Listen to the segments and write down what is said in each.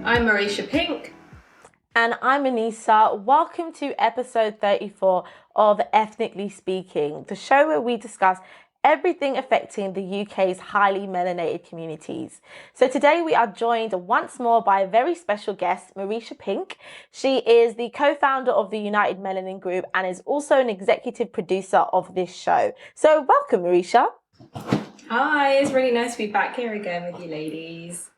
I'm Marisha Pink. And I'm Anissa. Welcome to episode 34 of Ethnically Speaking, the show where we discuss everything affecting the UK's highly melanated communities. So today we are joined once more by a very special guest, Marisha Pink. She is the co-founder of the United Melanin Group and is also an executive producer of this show. So welcome, Marisha. Hi, it's really nice to be back here again with you ladies.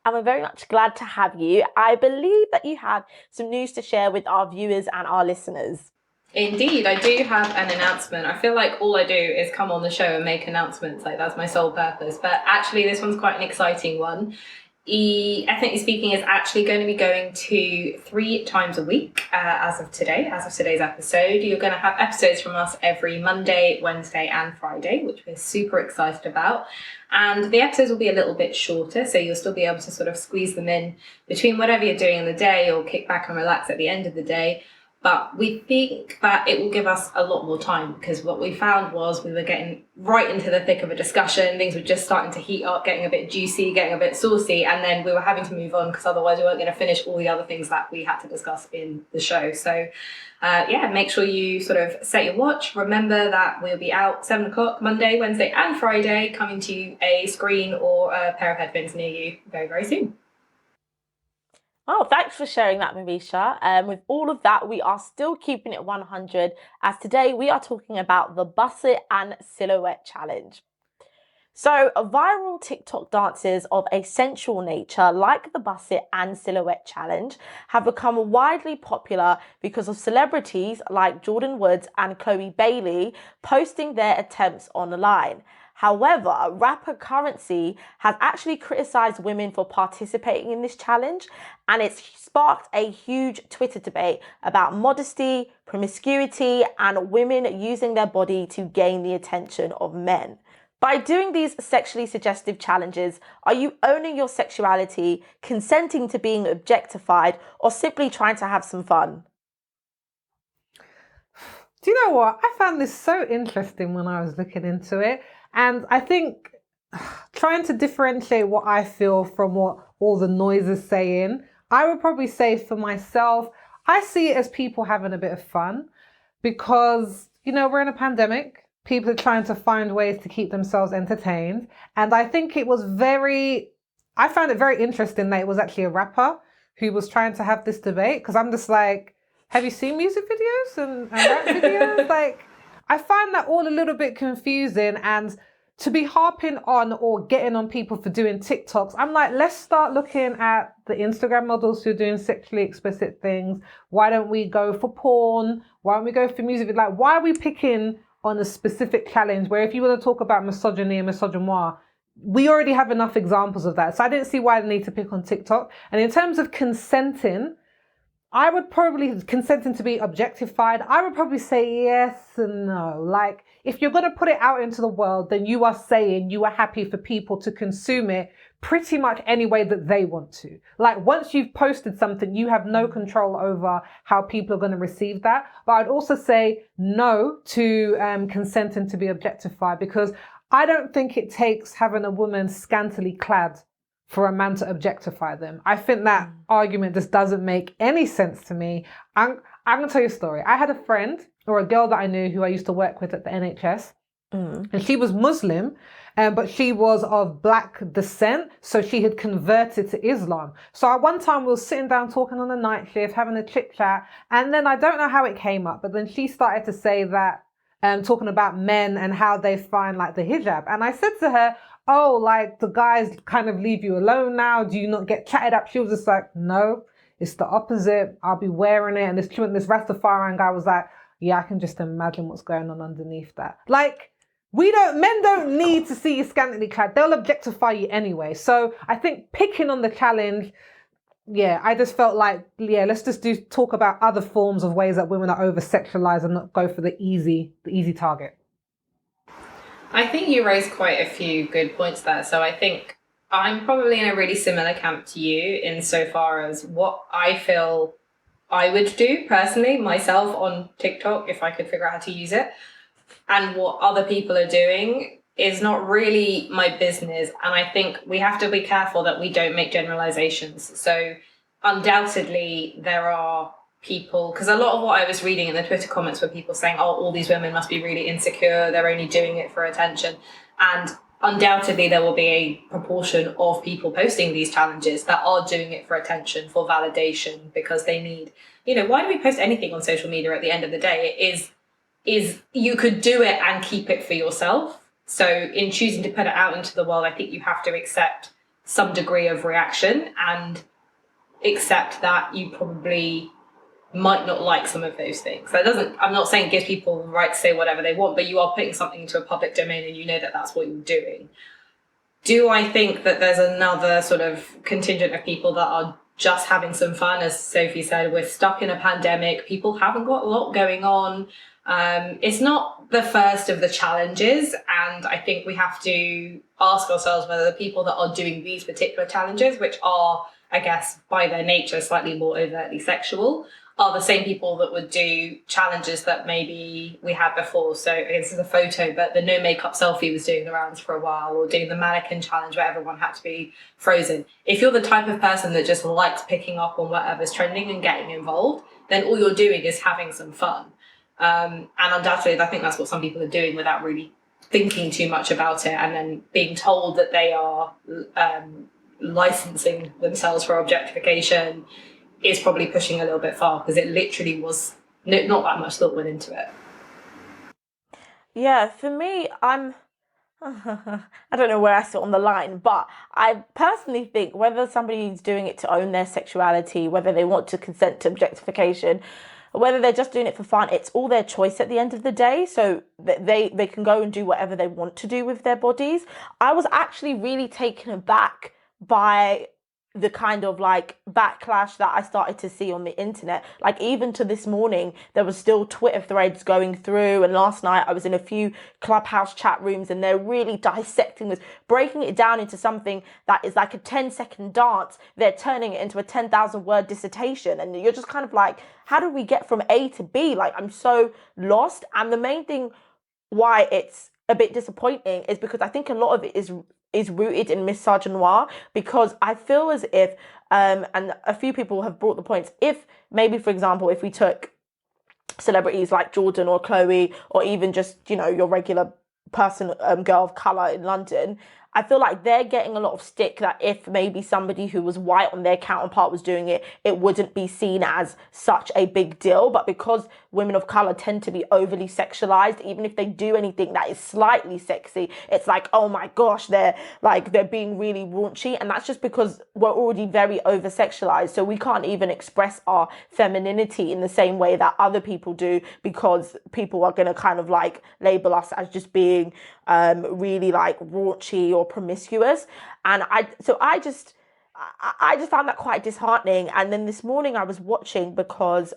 And we're very much glad to have you. I believe that you have some news to share with our viewers and our listeners. Indeed, I do have an announcement. I feel like all I do is come on the show and make announcements, like that's my sole purpose. But actually, this one's quite an exciting one. Ethnically Speaking is actually going to be going to 3 times a week as of today's episode. You're going to have episodes from us every Monday, Wednesday and Friday, which we're super excited about. And the episodes will be a little bit shorter, so you'll still be able to sort of squeeze them in between whatever you're doing in the day or kick back and relax at the end of the day. But we think that it will give us a lot more time, because what we found was we were getting right into the thick of a discussion. Things were just starting to heat up, getting a bit juicy, getting a bit saucy, and then we were having to move on because otherwise we weren't going to finish all the other things that we had to discuss in the show. So make sure you sort of set your watch. Remember that we'll be out 7 o'clock Monday, Wednesday and Friday, coming to a screen or a pair of headphones near you very, very soon. Oh, thanks for sharing that, Marisha. With all of that, we are still keeping it 100, as today we are talking about the Busset and Silhouette Challenge. So, viral TikTok dances of a sensual nature, like the Busset and Silhouette Challenge, have become widely popular because of celebrities like Jordan Woods and Chloe Bailey posting their attempts online. However, rapper Currency has actually criticized women for participating in this challenge, and it's sparked a huge Twitter debate about modesty, promiscuity, and women using their body to gain the attention of men. By doing these sexually suggestive challenges, are you owning your sexuality, consenting to being objectified, or simply trying to have some fun? Do you know what? I found this so interesting when I was looking into it. And I think trying to differentiate what I feel from what all the noise is saying, I would probably say for myself, I see it as people having a bit of fun because, we're in a pandemic. People are trying to find ways to keep themselves entertained. And I think I found it very interesting that it was actually a rapper who was trying to have this debate, because I'm just like, have you seen music videos and rap videos? Like, I find that all a little bit confusing, and to be harping on or getting on people for doing TikToks, I'm like, let's start looking at the Instagram models who are doing sexually explicit things. Why don't we go for porn? Why don't we go for music? Like, why are we picking on a specific challenge where if you want to talk about misogyny and misogynoir, we already have enough examples of that. So I didn't see why they need to pick on TikTok. And in terms of consenting, I would probably, consenting to be objectified, I would probably say yes and no. Like, if you're going to put it out into the world, then you are saying you are happy for people to consume it pretty much any way that they want to. Like, once you've posted something, you have no control over how people are going to receive that. But I'd also say no to consenting to be objectified, because I don't think it takes having a woman scantily clad for a man to objectify them. I think that argument just doesn't make any sense to me. I'm going to tell you a story. I had a friend, or a girl that I knew who I used to work with at the NHS, and she was Muslim, but she was of black descent, so she had converted to Islam. So at one time we were sitting down talking on the night shift, having a chit chat, and then I don't know how it came up, but then she started to say that, talking about men and how they find like the hijab. And I said to her, oh, like the guys kind of leave you alone now? Do you not get chatted up? She was just like, no, it's the opposite. I'll be wearing it. And this Rastafarian guy was like, yeah, I can just imagine what's going on underneath that. Like, men don't need to see you scantily clad. They'll objectify you anyway. So I think picking on the challenge, I just felt like, let's just talk about other forms of ways that women are over-sexualized and not go for the easy target. I think you raised quite a few good points there. So I think I'm probably in a really similar camp to you insofar as what I feel I would do personally myself on TikTok if I could figure out how to use it, and what other people are doing is not really my business. And I think we have to be careful that we don't make generalizations. So undoubtedly there are people, because a lot of what I was reading in the Twitter comments were people saying, oh, all these women must be really insecure, they're only doing it for attention. And undoubtedly there will be a proportion of people posting these challenges that are doing it for attention, for validation, because they need, why do we post anything on social media at the end of the day? It is you could do it and keep it for yourself. So in choosing to put it out into the world, I think you have to accept some degree of reaction and accept that you probably might not like some of those things. I'm not saying it gives people the right to say whatever they want, but you are putting something into a public domain and you know that that's what you're doing. Do I think that there's another sort of contingent of people that are just having some fun? As Sophie said, we're stuck in a pandemic. People haven't got a lot going on. It's not the first of the challenges. And I think we have to ask ourselves whether the people that are doing these particular challenges, which are, I guess, by their nature, slightly more overtly sexual, are the same people that would do challenges that maybe we had before. So this is a photo, but the no makeup selfie was doing the rounds for a while, or doing the mannequin challenge where everyone had to be frozen. If you're the type of person that just likes picking up on whatever's trending and getting involved, then all you're doing is having some fun. And undoubtedly, I think that's what some people are doing without really thinking too much about it, and then being told that they are licensing themselves for objectification is probably pushing a little bit far, because it literally was not that much thought went into it. Yeah, for me, I don't know where I sit on the line, but I personally think whether somebody's doing it to own their sexuality, whether they want to consent to objectification, whether they're just doing it for fun, it's all their choice at the end of the day. So they can go and do whatever they want to do with their bodies. I was actually really taken aback by the kind of like backlash that I started to see on the internet. Like even to this morning, there was still Twitter threads going through. And last night I was in a few Clubhouse chat rooms and they're really dissecting this, breaking it down into something that is like a 10-second dance. They're turning it into a 10,000 word dissertation. And you're just kind of like, how do we get from A to B? Like, I'm so lost. And the main thing why it's a bit disappointing is because I think a lot of it is rooted in misogynoir, because I feel as if, and a few people have brought the points, if maybe, for example, if we took celebrities like Jordan or Chloe, or even just, your regular person, girl of colour in London, I feel like they're getting a lot of stick that if maybe somebody who was white on their counterpart was doing it, it wouldn't be seen as such a big deal. But because women of colour tend to be overly sexualized, even if they do anything that is slightly sexy, it's like, oh my gosh, they're being really raunchy. And that's just because we're already very over sexualized. So we can't even express our femininity in the same way that other people do, because people are going to kind of like label us as just being really like raunchy or promiscuous. And I just found that quite disheartening. And then this morning I was watching because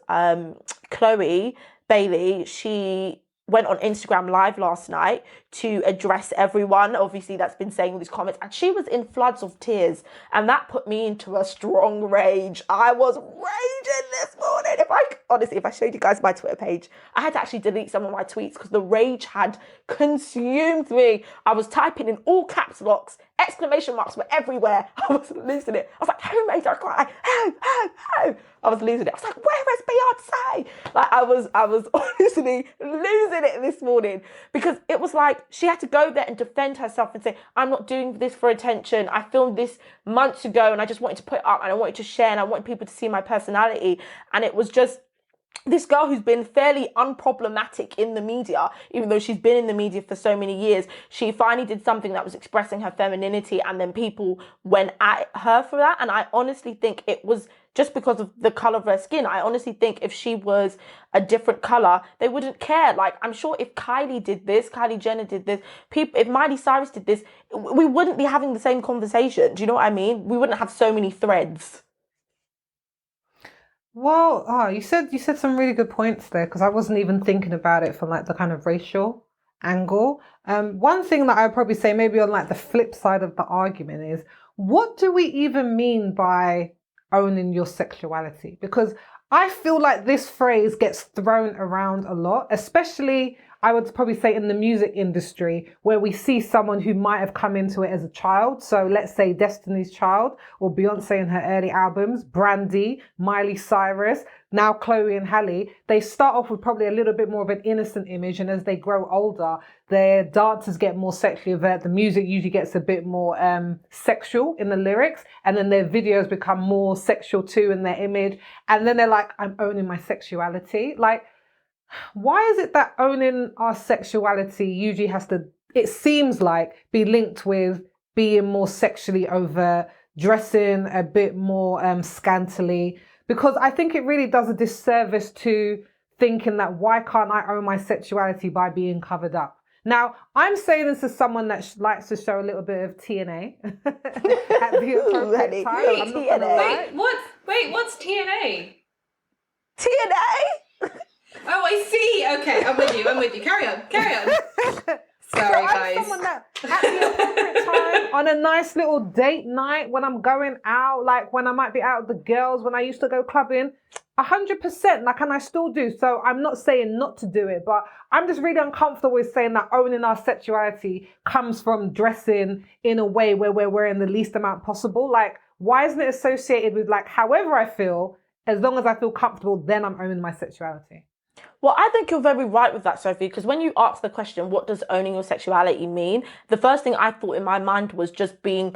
Chloe Bailey, she went on Instagram Live last night to address everyone, obviously, that's been saying all these comments, and she was in floods of tears, and that put me into a strong rage. I was raging this morning. If I showed you guys my Twitter page, I had to actually delete some of my tweets because the rage had consumed me. I was typing in all caps locks, exclamation marks were everywhere. I was losing it. I was like, who made her cry? Who? I was losing it. I was like, where is Beyonce? Like, I was honestly losing it this morning, because it was like she had to go there and defend herself and say, I'm not doing this for attention. I filmed this months ago and I just wanted to put it up and I wanted to share and I wanted people to see my personality. And it was just this girl who's been fairly unproblematic in the media, even though she's been in the media for so many years, she finally did something that was expressing her femininity, and then people went at her for that. And I honestly think it was just because of the colour of her skin. I honestly think if she was a different colour, they wouldn't care. Like, I'm sure if Kylie Jenner did this, if Miley Cyrus did this, we wouldn't be having the same conversation. Do you know what I mean? We wouldn't have so many threads. Well, you said some really good points there, because I wasn't even thinking about it from like the kind of racial angle. One thing that I'd probably say maybe on like the flip side of the argument is, what do we even mean by owning your sexuality? Because I feel like this phrase gets thrown around a lot, especially I would probably say in the music industry, where we see someone who might have come into it as a child. So let's say Destiny's Child or Beyonce in her early albums, Brandy, Miley Cyrus, now Chloe and Halle. They start off with probably a little bit more of an innocent image, and as they grow older, their dances get more sexually overt. The music usually gets a bit more sexual in the lyrics, and then their videos become more sexual too in their image. And then they're like, I'm owning my sexuality. Like, why is it that owning our sexuality usually has to, it seems like, be linked with being more sexually overt, dressing a bit more scantily? Because I think it really does a disservice to thinking that why can't I own my sexuality by being covered up? Now, I'm saying this as someone that likes to show a little bit of TNA at the appropriate time. Wait, I'm not gonna lie. What's TNA? TNA? Oh, I see. Okay, I'm with you. Carry on. Sorry, guys. I'm someone that at the appropriate time, on a nice little date night, when I'm going out, like when I might be out with the girls, when I used to go clubbing, 100%, like, and I still do. So I'm not saying not to do it, but I'm just really uncomfortable with saying that owning our sexuality comes from dressing in a way where we're wearing the least amount possible. Like, why isn't it associated with, like, however I feel, as long as I feel comfortable, then I'm owning my sexuality? Well, I think you're very right with that, Sophie, because when you asked the question, what does owning your sexuality mean? The first thing I thought in my mind was just being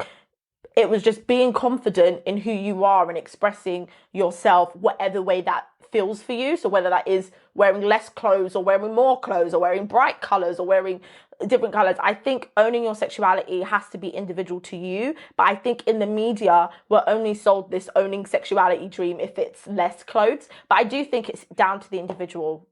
confident in who you are and expressing yourself whatever way that feels for you. So whether that is wearing less clothes or wearing more clothes or wearing bright colours or wearing different colours, I think owning your sexuality has to be individual to you. But I think in the media, we're only sold this owning sexuality dream if it's less clothes. But I do think it's down to the individual.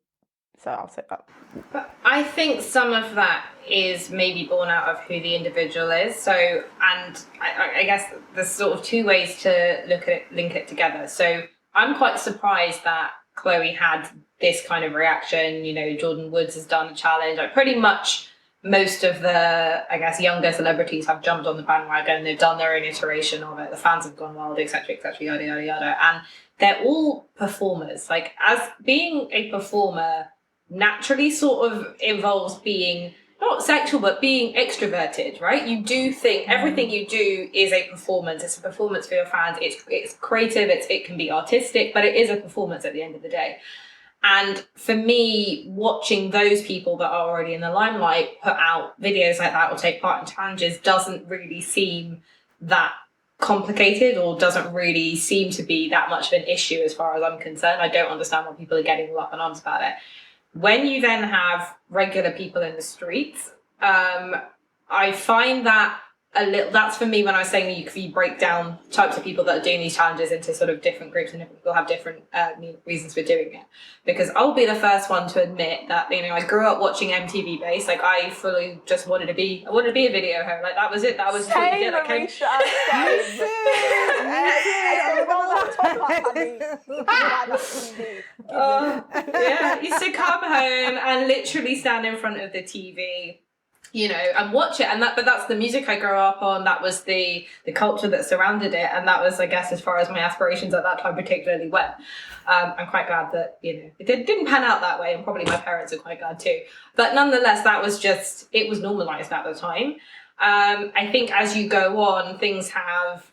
So I'll say that. But I think some of that is maybe born out of who the individual is. So, and I guess there's sort of two ways to link it together. So I'm quite surprised that Chloe had this kind of reaction. You know, Jordan Woods has done a challenge. Like, pretty much most of the, I guess, younger celebrities have jumped on the bandwagon. They've done their own iteration of it. The fans have gone wild, etc., yada, yada, yada. And they're all performers. Like, as being a performer naturally sort of involves being not sexual, but being extroverted, right? You do think everything you do is a performance. It's a performance for your fans. It's creative. It can be artistic, but it is a performance at the end of the day. And for me, watching those people that are already in the limelight put out videos like that or take part in challenges doesn't really seem that complicated, or doesn't really seem to be that much of an issue as far as I'm concerned. I don't understand why people are getting all up in arms about it. When you then have regular people in the streets, I find that a little, that's for me when I was saying you break down types of people that are doing these challenges into sort of different groups, and different people have different reasons for doing it. Because I'll be the first one to admit that, you know, I grew up watching MTV Base. Like, I fully just wanted to be a video her. Like, that was it. That was what we did. Yeah, used to come home and literally stand in front of the TV, you know, and watch it. But that's the music I grew up on. That was the culture that surrounded it. And that was, I guess, as far as my aspirations at that time particularly went. I'm quite glad that, you know, it didn't pan out that way, and probably my parents are quite glad too. But nonetheless, that was just, it was normalized at the time. I think as you go on, things have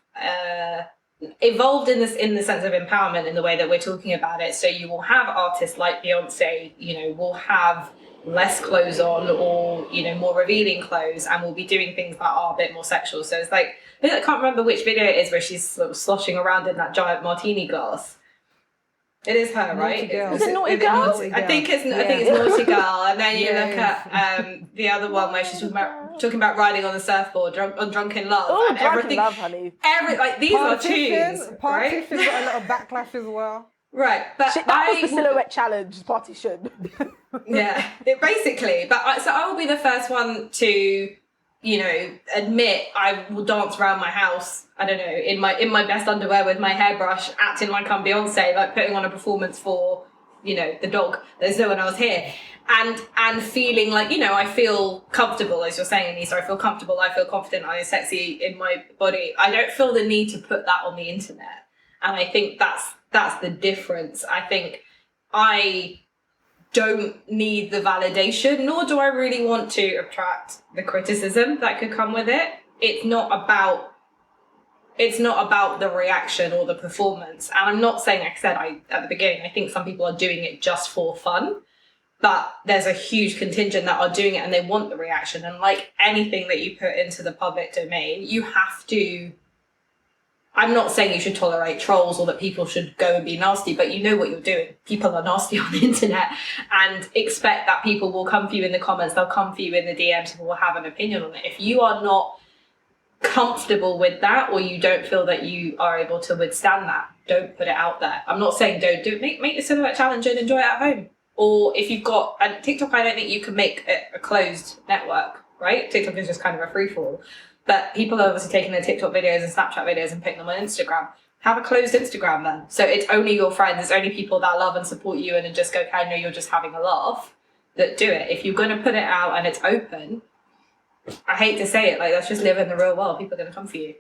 evolved in the sense of empowerment in the way that we're talking about it. So you will have artists like Beyonce, you know, will have less clothes on, or, you know, more revealing clothes, and will be doing things that are a bit more sexual. So it's like, I can't remember which video it is where she's sort of sloshing around in that giant martini glass. It is her, right? Is it Naughty Girl? I think it's Naughty Girl. And then you look at the other one where she's talking about riding on the surfboard, on Drunken Love. Oh, and Drunken everything, Love, honey. These are tunes, right? Partition got a lot of backlash as well. Right, but that was the silhouette challenge, Partition. Yeah, basically. But so I will be the first one to, you know, admit I will dance around my house, I don't know, in my best underwear with my hairbrush, acting like I'm Beyonce, like putting on a performance for, you know, the dog. There's no one else here. And feeling like, you know, I feel comfortable, as you're saying, Anissa, I feel comfortable, I feel confident, I'm sexy in my body. I don't feel the need to put that on the internet. And I think that's the difference. I think I don't need the validation, nor do I really want to attract the criticism that could come with it. It's not about the reaction or the performance. And I'm not saying, like I said at the beginning, I think some people are doing it just for fun, but there's a huge contingent that are doing it and they want the reaction. And like anything that you put into the public domain, you have to, I'm not saying you should tolerate trolls or that people should go and be nasty, but you know what you're doing. People are nasty on the internet, and expect that people will come for you in the comments, they'll come for you in the DMs, people will have an opinion on it. If you are not comfortable with that, or you don't feel that you are able to withstand that, don't put it out there. I'm not saying don't do it. Make the silhouette challenge and enjoy it at home. Or if you've got, and TikTok, I don't think you can make it a closed network, right? TikTok is just kind of a free-for-all. But people are obviously taking their TikTok videos and Snapchat videos and putting them on Instagram. Have a closed Instagram then. So it's only your friends, it's only people that love and support you and then just go, okay, I know you're just having a laugh, that do it. If you're going to put it out and it's open, I hate to say it, like, let's just live in the real world. People are going to come for you.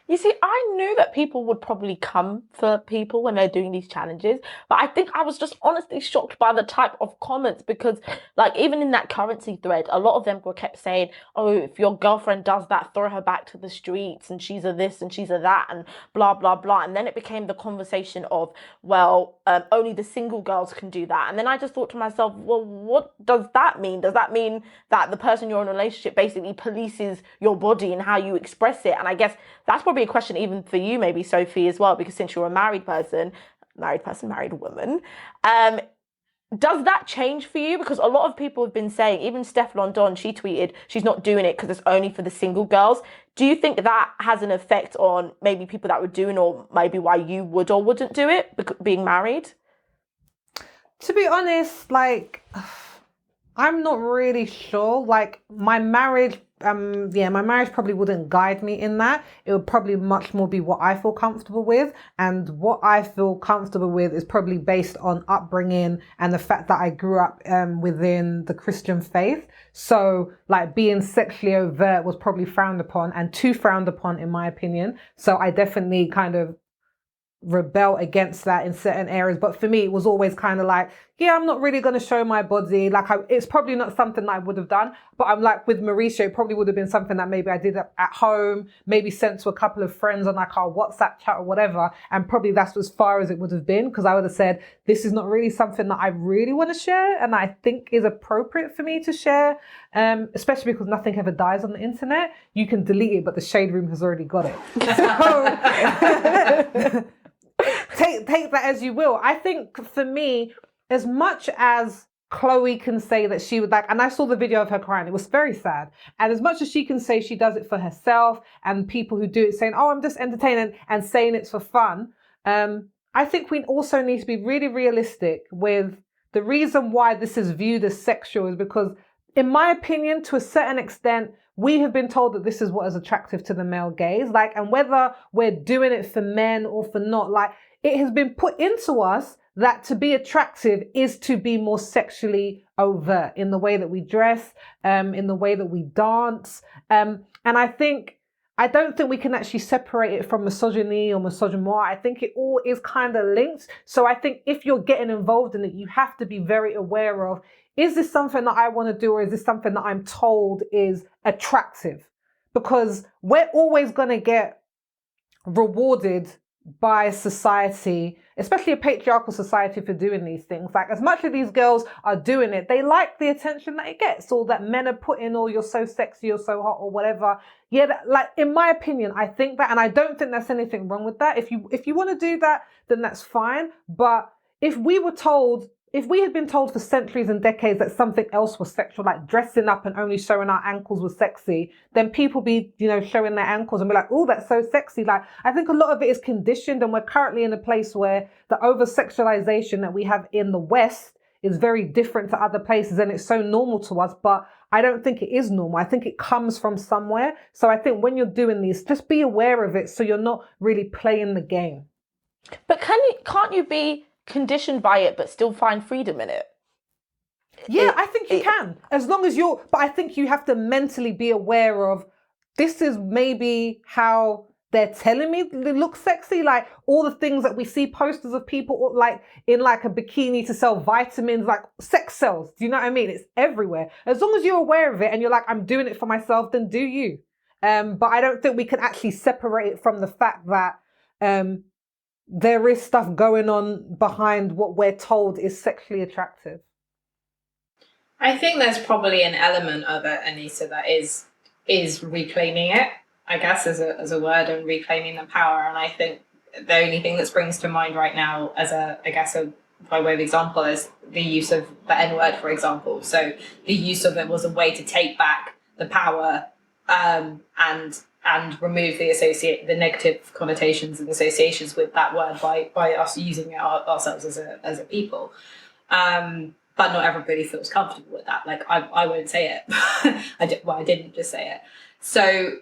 You see, I knew that people would probably come for people when they're doing these challenges, but I think I was just honestly shocked by the type of comments, because like even in that currency thread, a lot of them were kept saying, oh, if your girlfriend does that, throw her back to the streets, and she's a this and she's a that, and blah, blah, blah. And then it became the conversation of, well, only the single girls can do that. And then I just thought to myself, well, what does that mean? Does that mean that the person you're in a relationship basically polices your body and how you express it? And I guess that's probably a question even for you, maybe Sophie, as well, because since you're a married woman, does that change for you? Because a lot of people have been saying, even Steph London, she tweeted she's not doing it because it's only for the single girls. Do you think that has an effect on maybe people that were doing, or maybe why you would or wouldn't do it, being married? To be honest, like, I'm not really sure. Like, my marriage probably wouldn't guide me in that. It would probably much more be what I feel comfortable with. And what I feel comfortable with is probably based on upbringing and the fact that I grew up within the Christian faith. So like being sexually overt was probably frowned upon, and too frowned upon in my opinion. So I definitely kind of rebel against that in certain areas. But for me, it was always kind of like, yeah, I'm not really going to show my body. Like, it's probably not something that I would have done. But I'm like, with Mauricio, it probably would have been something that maybe I did at home, maybe sent to a couple of friends on like our WhatsApp chat or whatever. And probably that's as far as it would have been, because I would have said, this is not really something that I really want to share and I think is appropriate for me to share, especially because nothing ever dies on the internet. You can delete it, but the shade room has already got it. So take that as you will. I think for me, as much as Chloe can say that she would like, and I saw the video of her crying, it was very sad. And as much as she can say she does it for herself, and people who do it saying, oh, I'm just entertaining, and saying it's for fun, I think we also need to be really realistic with the reason why this is viewed as sexual is because, in my opinion, to a certain extent, we have been told that this is what is attractive to the male gaze. Like, and whether we're doing it for men or for not, like, it has been put into us that to be attractive is to be more sexually overt in the way that we dress, in the way that we dance. And I don't think we can actually separate it from misogyny or misogynoir. I think it all is kind of linked. So I think if you're getting involved in it, you have to be very aware of, is this something that I want to do, or is this something that I'm told is attractive? Because we're always going to get rewarded by society, especially a patriarchal society, for doing these things. Like, as much as these girls are doing it, they like the attention that it gets, or that men are putting, or you're so sexy, you're so hot, or whatever. Yeah, like, in my opinion, I think that, and I don't think there's anything wrong with that. If you want to do that, then that's fine. But if we had been told for centuries and decades that something else was sexual, like dressing up and only showing our ankles was sexy, then people be, showing their ankles and be like, oh, that's so sexy. Like, I think a lot of it is conditioned, and we're currently in a place where the over-sexualization that we have in the West is very different to other places, and it's so normal to us, but I don't think it is normal. I think it comes from somewhere. So I think when you're doing these, just be aware of it so you're not really playing the game. But can't you be conditioned by it but still find freedom in it? Yeah, I think you can, as long as but I think you have to mentally be aware of, this is maybe how they're telling me they look sexy. Like all the things that we see posters of people like in like a bikini to sell vitamins, like sex sells. Do you know what I mean? It's everywhere. As long as you're aware of it and you're like, I'm doing it for myself, then do you. But I don't think we can actually separate it from the fact that there is stuff going on behind what we're told is sexually attractive. I think there's probably an element of it, Anissa, that is reclaiming it, I guess, as a word, and reclaiming the power. And I think the only thing that springs to mind right now as by way of example is the use of the N-word, for example. So the use of it was a way to take back the power and remove the negative connotations and associations with that word by us using it ourselves as a people. But not everybody feels comfortable with that. Like I won't say it. I didn't just say it. So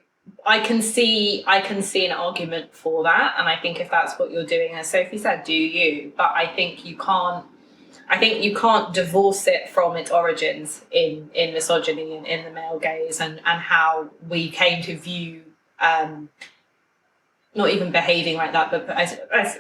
I can see an argument for that, and I think if that's what you're doing, as Sophie said, do you? But I think you can't divorce it from its origins in misogyny and in the male gaze and how we came to view not even behaving like that, but as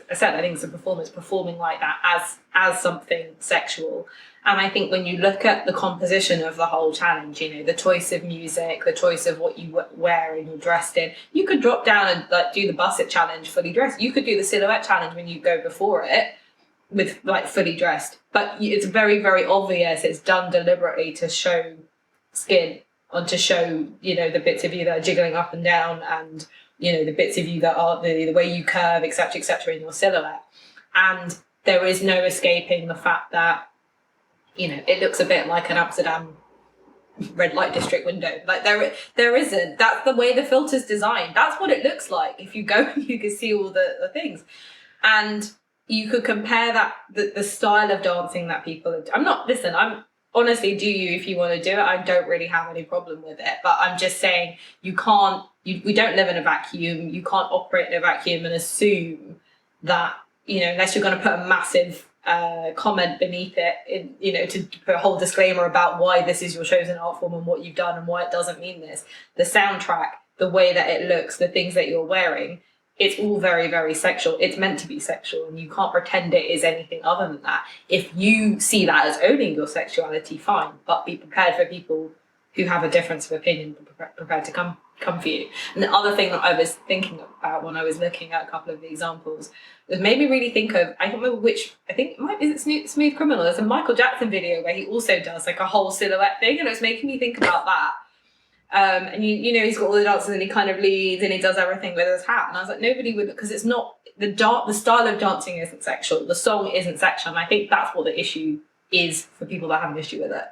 I said, I think it's a performance performing like that as something sexual. And I think when you look at the composition of the whole challenge, the choice of music, the choice of what you wear and you're dressed in, you could drop down and like do the busset challenge fully dressed. You could do the silhouette challenge when you go before it with like fully dressed. But it's very, very obvious it's done deliberately to show skin and to show, the bits of you that are jiggling up and down and, the bits of you that are the way you curve, et cetera, in your silhouette. And there is no escaping the fact that, it looks a bit like an Amsterdam red light district window. Like there isn't. That's the way the filter's designed. That's what it looks like. If you go, you can see all the things. And you could compare that, the style of dancing that people are. I'm honestly, do you if you want to do it? I don't really have any problem with it. But I'm just saying we don't live in a vacuum. You can't operate in a vacuum and assume that, unless you're going to put a massive comment beneath it, to put a whole disclaimer about why this is your chosen art form and what you've done and why it doesn't mean this. The soundtrack, the way that it looks, the things that you're wearing, it's all very, very sexual. It's meant to be sexual, and you can't pretend it is anything other than that. If you see that as owning your sexuality, fine, but be prepared for people who have a difference of opinion, prepared to come for you. And the other thing that I was thinking about when I was looking at a couple of the examples was made me really think of, I don't remember is it Smooth Criminal? There's a Michael Jackson video where he also does like a whole silhouette thing, and it was making me think about that. And he's got all the dances and he kind of leads and he does everything with his hat. And I was like, nobody would, because it's not, the style of dancing isn't sexual. The song isn't sexual. And I think that's what the issue is for people that have an issue with it.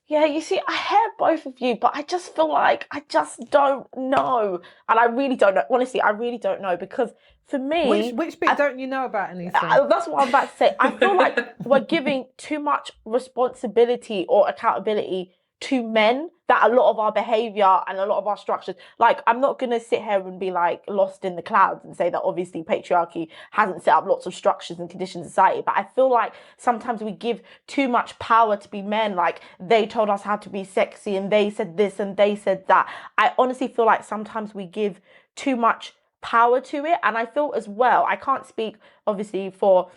Yeah, you see, I hear both of you, but I just feel like I just don't know. And I really don't know. Honestly, I really don't know, because for me... Which bit don't you know about anything? That's what I'm about to say. I feel like we're giving too much responsibility or accountability to men, that a lot of our behavior and a lot of our structures, like, I'm not going to sit here and be like lost in the clouds and say that obviously patriarchy hasn't set up lots of structures and conditions in society, but I feel like sometimes we give too much power to be men. Like, they told us how to be sexy and they said this and they said that. I honestly feel like sometimes we give too much power to it. And I feel as well, I can't speak obviously for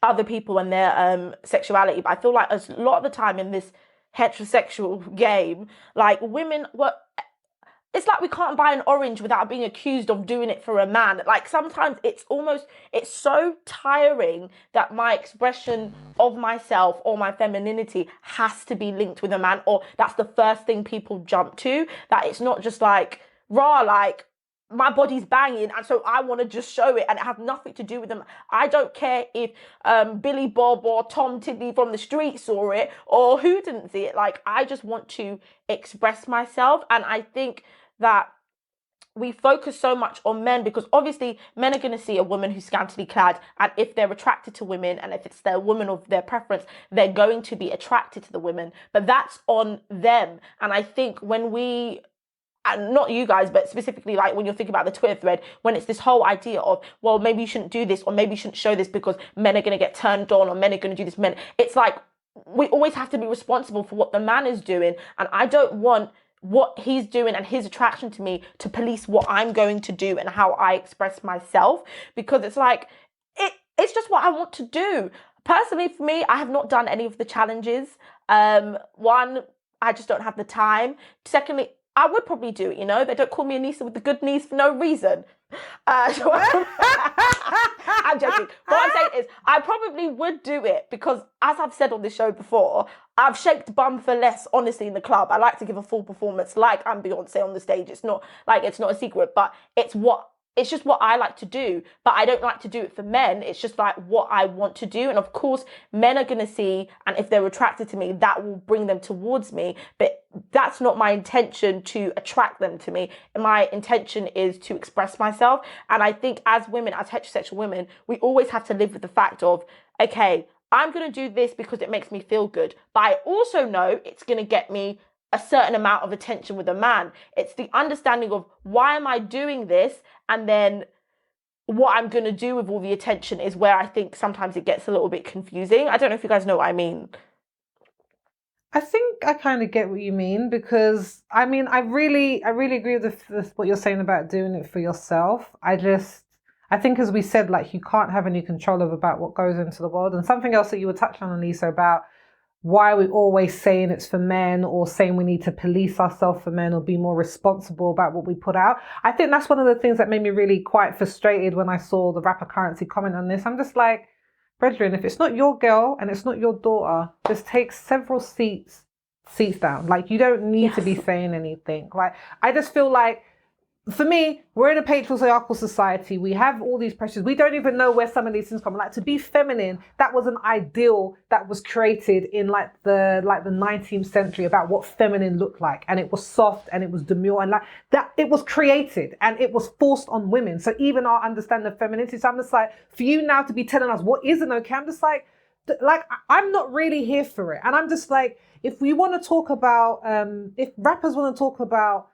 other people and their sexuality, but I feel like a lot of the time in this heterosexual game, like, women were, it's like we can't buy an orange without being accused of doing it for a man. Like, sometimes it's so tiring that my expression of myself or my femininity has to be linked with a man, or that's the first thing people jump to, that it's not just like, like, my body's banging and so I want to just show it, and it has nothing to do with them. I don't care if Billy Bob or Tom Tiddley from the street saw it or who didn't see it. Like, I just want to express myself. And I think that we focus so much on men because obviously men are going to see a woman who's scantily clad, and if they're attracted to women and if it's their woman of their preference, they're going to be attracted to the women, but that's on them. And I think when we, and not you guys, but specifically like when you're thinking about the Twitter thread, when it's this whole idea of, well, maybe you shouldn't do this or maybe you shouldn't show this because men are going to get turned on or men are going to do this, it's like we always have to be responsible for what the man is doing. And I don't want what he's doing and his attraction to me to police what I'm going to do and how I express myself, because it's like it's just what I want to do. Personally, for me, I have not done any of the challenges. One, I just don't have the time. Secondly, I would probably do it, you know. They don't call me Anissa with the good knees for no reason. I'm joking. What I'm saying is, I probably would do it because, as I've said on this show before, I've shaked bum for less, honestly, in the club. I like to give a full performance like I'm Beyonce on the stage. It's not a secret, but it's just what I like to do. But I don't like to do it for men. It's just like what I want to do. And of course, men are going to see, and if they're attracted to me, that will bring them towards me. But that's not my intention to attract them to me. And my intention is to express myself. And I think as women, as heterosexual women, we always have to live with the fact of, okay, I'm going to do this because it makes me feel good. But I also know it's going to get me a certain amount of attention with a man. It's the understanding of why am I doing this, and then what I'm going to do with all the attention is where I think sometimes it gets a little bit confusing. I don't know if you guys know what I mean. I think I kind of get what you mean, because I mean, I really agree with what you're saying about doing it for yourself. I think, as we said, like, you can't have any control about what goes into the world. And something else that you were touching on, Lisa, about why we're always saying it's for men, or saying we need to police ourselves for men, or be more responsible about what we put out. I think that's one of the things that made me really quite frustrated when I saw the rapper Currency comment on this. I'm just like, brethren, if it's not your girl and it's not your daughter, just take several seats down. Like, you don't need to be saying anything. Like, I just feel like, for me, we're in a patriarchal society. We have all these pressures. We don't even know where some of these things come. Like, to be feminine, that was an ideal that was created in like the 19th century about what feminine looked like, and it was soft and it was demure, and like that, it was created and it was forced on women. So even our understanding of femininity, so I'm just like, for you now to be telling us what isn't okay, I'm just like I'm not really here for it. And I'm just like, if we want to talk about, if rappers want to talk about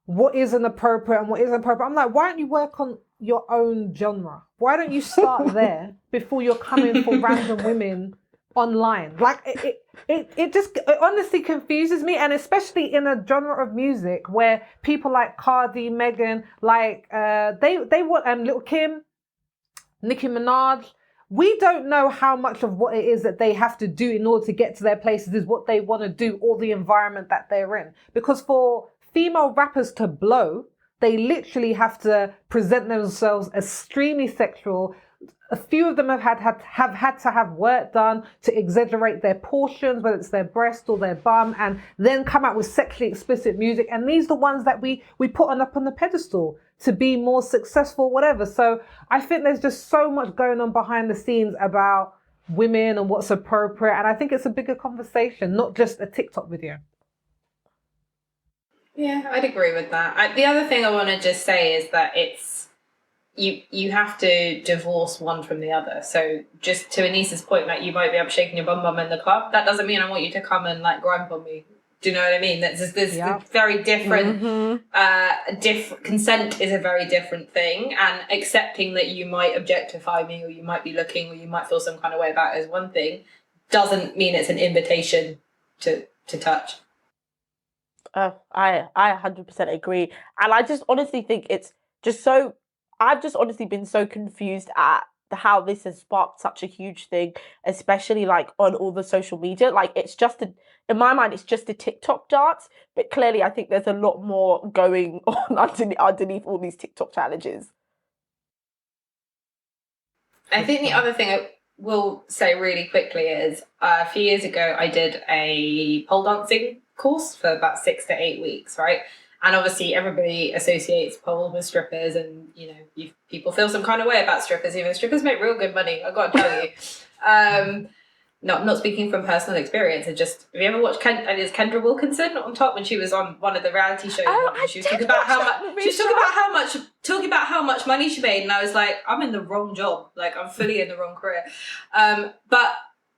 what is inappropriate and what isn't appropriate, I'm like, why don't you work on your own genre? Why don't you start there before you're coming for random women online? Like, it honestly confuses me, and especially in a genre of music where people like Cardi, Megan, like they want Lil' Kim, Nicki Minaj. We don't know how much of what it is that they have to do in order to get to their places is what they want to do, or the environment that they're in. Because for female rappers to blow, they literally have to present themselves as extremely sexual. A few of them have had to have work done to exaggerate their portions, whether it's their breast or their bum, and then come out with sexually explicit music. And these are the ones that we put up on the pedestal to be more successful, whatever. So I think there's just so much going on behind the scenes about women and what's appropriate. And I think it's a bigger conversation, not just a TikTok video. Yeah, I'd agree with that. The other thing I want to just say is that it's you have to divorce one from the other. So just to Anissa's point, like, you might be up shaking your bum in the club. That doesn't mean I want you to come and like grind on me. Do you know what I mean? That's this very different. Consent is a very different thing, and accepting that you might objectify me, or you might be looking, or you might feel some kind of way about it is one thing. Doesn't mean it's an invitation to touch. I 100% agree. And I just honestly think it's just so, I've just honestly been so confused at how this has sparked such a huge thing, especially like on all the social media. Like, it's just, in my mind, it's just a TikTok dance, but clearly I think there's a lot more going on underneath all these TikTok challenges. I think the other thing I will say really quickly is a few years ago I did a pole dancing course for about 6 to 8 weeks, right? And obviously everybody associates pole with strippers, and you know, people feel some kind of way about strippers, even though strippers make real good money, I've got to tell you. Not speaking from personal experience, have you ever watched Kendra Wilkinson on top when she was on one of the reality shows? She was talking about how much money she made, and I was like, I'm in the wrong job, like I'm fully in the wrong career. But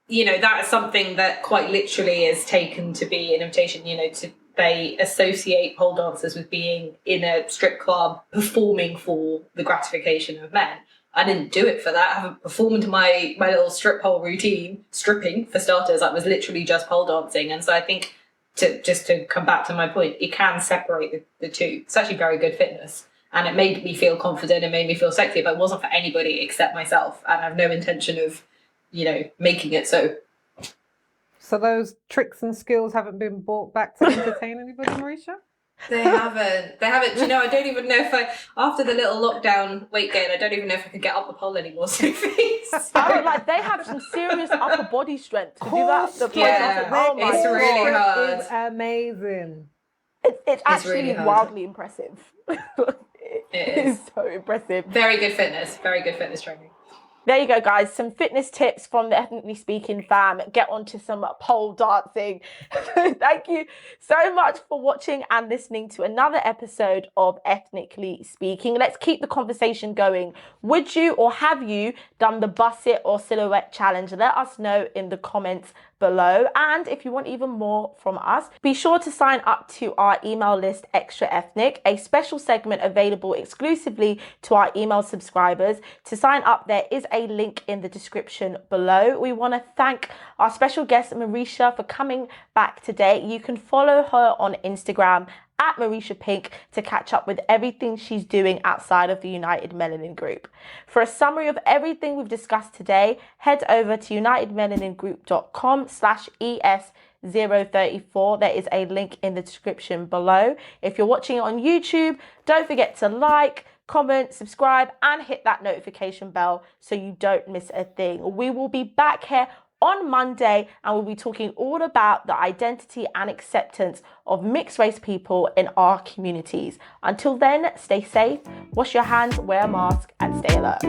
you know, that is something that quite literally is taken to be an invitation. You know, they associate pole dancers with being in a strip club performing for the gratification of men. I didn't do it for that. I haven't performed my little strip pole routine, stripping for starters. That was literally just pole dancing. And so I think to come back to my point, it can separate the two. It's actually very good fitness. And it made me feel confident, it made me feel sexy, but it wasn't for anybody except myself. And I have no intention of, making it so. So those tricks and skills haven't been brought back to entertain anybody, Marisha? They haven't. I don't even know if after the little lockdown weight gain, I don't even know if I could get up the pole anymore, Sophie. They have some serious upper body strength to do that. It's really hard. It's amazing. It's actually really hard. wildly impressive. It is so impressive. Very good fitness training. There you go, guys. Some fitness tips from the Ethnically Speaking fam. Get onto some pole dancing. Thank you so much for watching and listening to another episode of Ethnically Speaking. Let's keep the conversation going. Would you or have you done the bust it or silhouette challenge? Let us know in the comments below. And if you want even more from us, be sure to sign up to our email list, Extra Ethnic, a special segment available exclusively to our email subscribers. To sign up, there is a link in the description below. We want to thank our special guest, Marisha, for coming back today. You can follow her on Instagram at Marisha Pink to catch up with everything she's doing outside of the United Melanin Group. For a summary of everything we've discussed today, head over to unitedmelaningroup.com/ES034. There is a link in the description below. If you're watching it on YouTube, don't forget to like, comment, subscribe, and hit that notification bell so you don't miss a thing. We will be back here on Monday, and we'll be talking all about the identity and acceptance of mixed race people in our communities. Until then, stay safe, wash your hands, wear a mask, and stay alert.